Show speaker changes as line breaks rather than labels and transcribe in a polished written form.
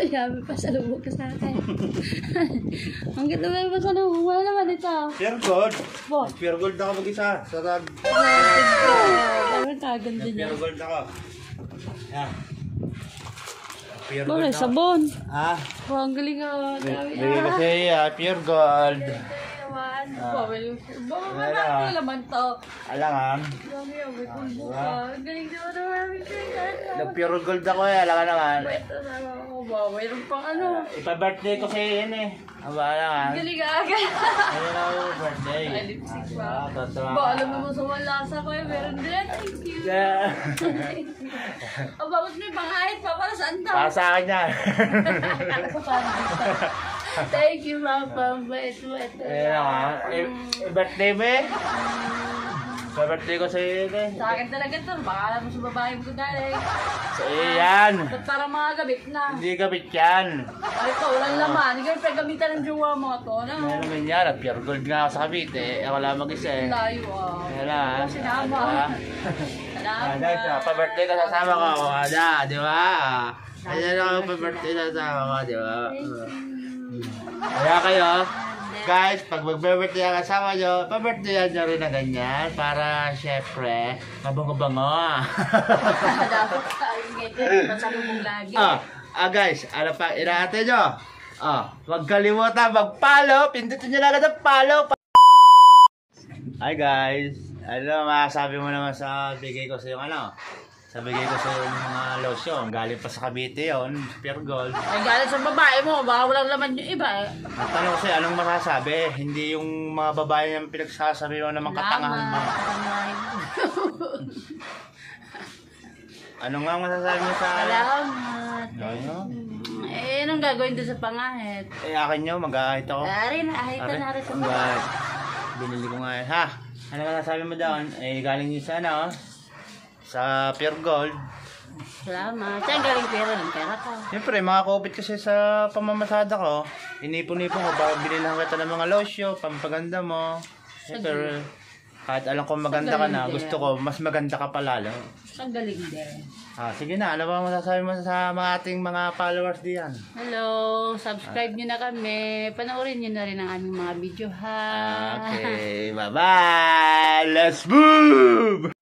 Yabi pa sa lubog ka sa akin. Ang ganda ba sa lubog? Wala naman ito.
Pure gold.
What?
Pure gold ako mag-isa. Sarag.
Ang kaganda niya.
Pure gold ako. Yan. Pure
Bakit?
gold ako.
Sabon.
Ah?
Oh, ang galing ako.
Bigay kasi pure gold.
Bakit laman to?
Alangan.
Dami yan, may pulbo ka. Ang galing naman namin kayo.
Pure gold ako alangan naman.
Ito na ako ba? Mayroon pang ano.
Ipa-birthday ko sa yan eh. Aba, alangan.
Ang galing agad.
Ayun ako birthday.
Ay, lipstick pa.
Totoo.
Ba, alam mo sa malasa ko eh. Meron din. Thank you. O, bakit may pangahit pa? Para saan daw?
Para sa akin yan.
Thank you, Papa. Ito.
Ayun ako. Birthday mo eh. Birthday ko sa iyo eh.
Sa akin talaga to. Baka alam mo sa babae mo galing.
Sa iyo yan.
Ba't parang mga gabit na?
Hindi gabit yan.
Ay, ito, walang laman. Hindi kayo pagamitan ng jowa mo ito. Ano?
Ano naman yan? Pure gold nga ako sa Cavite eh. Ako lang mag-isa eh.
Layo ah.
Kaya lang.
Ako sinama. Salamat.
Guys, pa-birthday ka sasama ko. Ada, di ba? Ayan ako pa-birthday sasama ko, di ba? Kaya kayo, guys, pag mag-birthday ang kasama nyo, pa-birthday nyo rin na ganyan para syempre, mabango-bango.
Dapat tayo ganyan. Masalubong lagi.
Guys, ano pa inaate nyo? Huwag kalimutan mag-follow. Pindutin nyo lang agad ang follow. Hi guys, ano masasabi mo naman sa bigay ko sa yung ano? Sa bigay ko sa yung mga lotion. Galing pa sa Cavite yun, pure gold.
Ay, galing sa babae mo. Baka walang laman yung iba eh.
Ang tanong ko sa'yo, anong masasabi? Hindi yung mga babae yung pinagsasabi mo naman katangahan mo. Ano nga masasabi mo sa...
Salamat.
Ano?
Eh, anong gagawin doon sa pangahit?
Eh, akin nyo, mag-ahit ako.
Ari na, ahita na rin sa mga.
Mag-ahit. Binili ko nga ha? Ano masasabi mo doon? Eh, galing yun sa ano? Sa pure gold.
Salamat. Saan galing pera ng pera ko?
Siyempre, mga kupit kasi sa pamamasada ko. Inipon-ipon ko, binilang kita ng mga lotion, pampaganda mo. Siyempre, kahit alam ko maganda ka na, gusto ko, mas maganda ka pa lalo.
Ang galing din.
Sige na, ano ba masasabi mo sa mga ating mga followers diyan?
Hello, subscribe nyo na kami. Panoorin nyo na rin ang aming mga video ha.
Okay, bye-bye! Let's move!